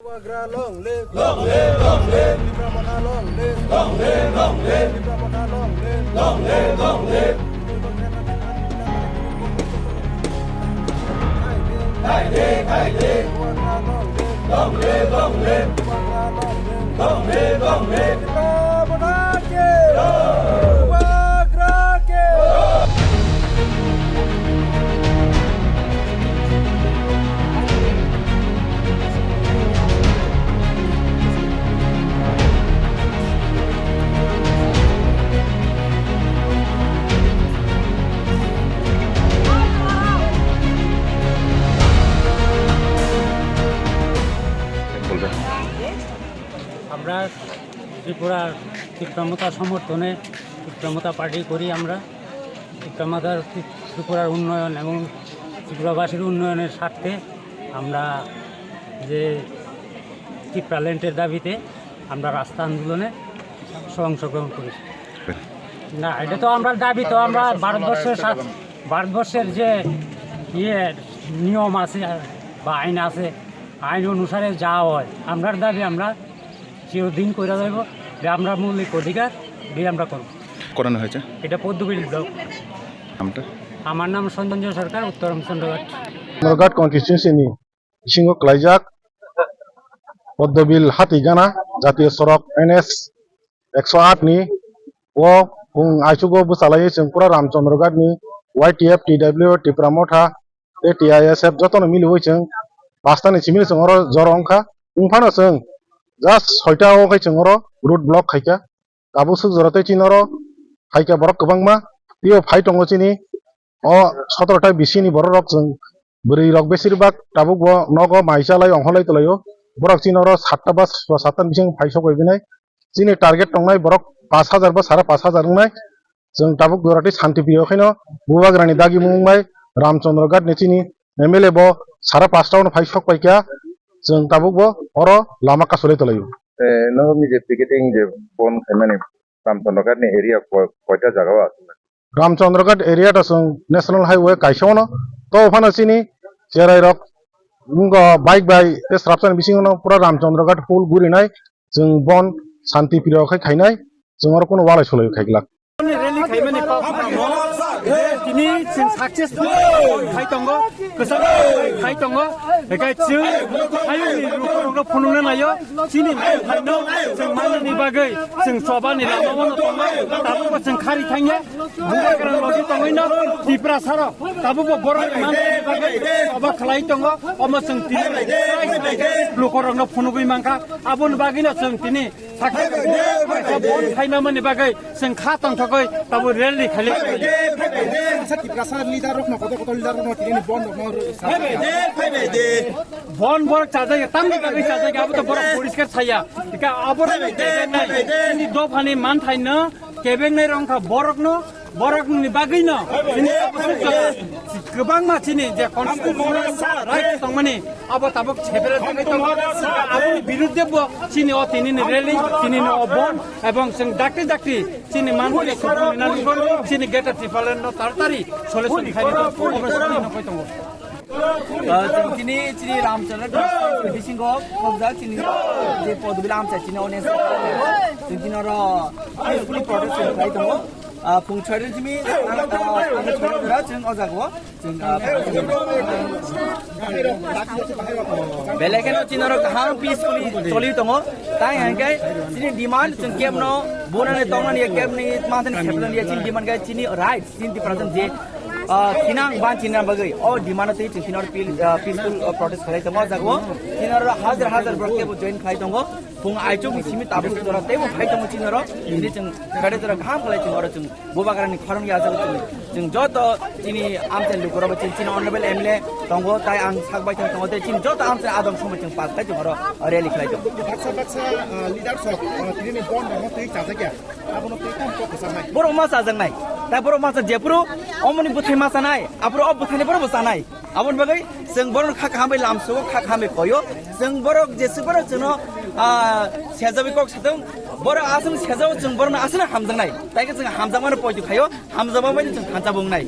Long live, long live, long live. Libra long live, long live, long live. Libra long live, long live, long live. Hai đi, long live, long live. Long live, long live. আমরা ত্রিপুরার ত্রিপ্রামতা সমর্থনে ত্রিপ্রামতা party করি। আমরা ত্রিপুরার উন্নয়ন এবং ত্রিপুরাবাসীর উন্নয়নের স্বার্থে আমরা যে ত্রিপ্রাল্যান্ডের দাবিতে আমরা রাস্তা আন্দোলনে অংশগ্রহণ করি। না, এটা তো আমরা দাবি তো আমরা ভারতবর্ষের যে নিয়ম আছে বা আইন আছে, আইন অনুসারে যা হয় আমরার দাবি আমরা চিরদিন করে দেব, যে আমরা মৌলিক অধিকার দিয়ে আমরা করব। করানো হয়েছে এটা পদ্মবিল ব্লক। আমার নাম সঞ্জয় সরকার, উত্তরম চন্দ্রঘাট কনস্টিটিউন্সিनि सिङाव क्लाइजाक पद्मबिल हातिगाना जातीय सड़क NH 108 नि ओ फुं आइसुगो बुसालायै जों पुरा रामचंद्रघाटनि YTF TW टिप्रामथा TISF जतन मिलिवै जों पास्तानि सिमिल जों जरंखा उंफानो जों जास्ट 6टा ओखाय जों रुट ब्लक खायका काबु सुजरते चिनरो खायका बरक गोबांमा बियो फाइ दङ चिनि अ 17टा बिसिनि बर रक जों बोरै रक बेसिरबाग ताबुक नग माइसालाय अंहलाय तलायो बरक चिनरो 7टा बा 7टा बिसिं फाइसो गयबिनाय चिनि टारगेट दंनाय बरक 5000 बा 5500 दंनाय जों ताबुक दराति शान्ति प्रियखैनो बुबाग्रानि दागि मुंबाय रामचंद्रघाट नेचिनि MLA बो 5.5 फाइसो पाइका जों ताबुक बो अर लामा कासले तलायो no जे टिकेटिंग जे फोन खायमाने रामचंद्रघाट ने एरिया कयटा जागाव আছে रामचंद्रघाट एरिया ता जों नेशनल हाईवे काइसोनो तो फानो चिनि जेराय रक बाइक बाय डिस्ट्राक्शन बिसिङाव पुरा रामचंद्रघाट फुल गुरिनाय जों बन शान्ति प्रियखै खायनाय जों आरो कोनो वालाय सलाय खायगला rally खायमाने दिनै जों साक्सेसफुल खाय दङ गोसां खाय दङ बेखाय जों हायुनि रुखुरनो फुनुनो नायो चिनि फाइनो जों माननि बागै जों सबानि लामावनो दङ दाबो जों खारि थाङो बुगाग्रा लगे दङैनो टिप्रा सार दाबो बर' माननि बागै सबा खालाय दङ अमा जों दिनै रुखुरनो फुनुबै मांखा आबुन बागैनो जों दिनै साक्सेसफुल बन खायनामनि बागै जों खा तंथगै दाबो rally खाले बन बरक चाजाय तामनि बागै चाजाय गाबो त बरक परिष्कार छाया इका आबर नि दफानि मान थाइनो केबेंनाय रंखा बरकनि बागैनो गोबां मानसिनि जे कन्स्टिट्युशनल राइट दंमानि अब ताबो छेबेरे थाखाय दङ आबुनि बिरुद्धेबो चिनि अथिनि रेली चिनि अबन एवं जों डाक्टि चिनि मानफोरनि सुबुंनि चिनि गेटा ट्रिपालेन तारतारि सलेसन खायनो अबस्थिनि नखय दङ चिनी रामचंद्र बिसिंगो फौजा चिनी जे पदबिल आमचा चिनी ओनेस चिनी र पीसफुली प्रोटेस्ट खाइ दङ फुंछारि जिमि जों अजागो जों बेलेकेनो चिनरो कहा पीसफुली चलि दङ ताइ हांगाय चिनी डिमान्ड जों केमनो बोनाने दङनि केमनि माथनि खेबलन या चिनी डिमान्ड गाय चिनी राइट 70% जे किनां बान चिना बगै ओ डिमान्ड ते चिनर पीसफुल प्रोटेस्ट खाइ दङ जागो चिनर हजार बरके जॉइन खाइ दङ फुं आइचुक सिमि ताबु जरा तेबो खाइ दङ चिनर इनि जों खाडे जरा घाम खाइ चिनर जों बोबाग्रानि खरम या जों जत चिनि आमचे लुगरब चिनि अनरेबल MLA दङ ताइ आं सागबाय दङ ते चिनि जत आमचे आदम समय जों पास खाइ जों रेली खाइ दङ बाक्सा लिडारशिप दिनै बन दङ तै चाजाया आबनो तै काम पकसानाय बर' मासा जोंनाय दा बर' मासा जेपुरो अमनि बुथै मासा नाय आपुरो बुथानि बर' बसानाय आबन बागै जों बर' खाखामै लामसो खाखामै कयो जों बर' जेसे बर' जोंनो सेजाबि कक सादों बर' आसन सेजाव जों बर' आसन हामजांनाय ताइके जों हामजामानो पयजु खायो हामजाबाबायनो जों थांजा बुंनाय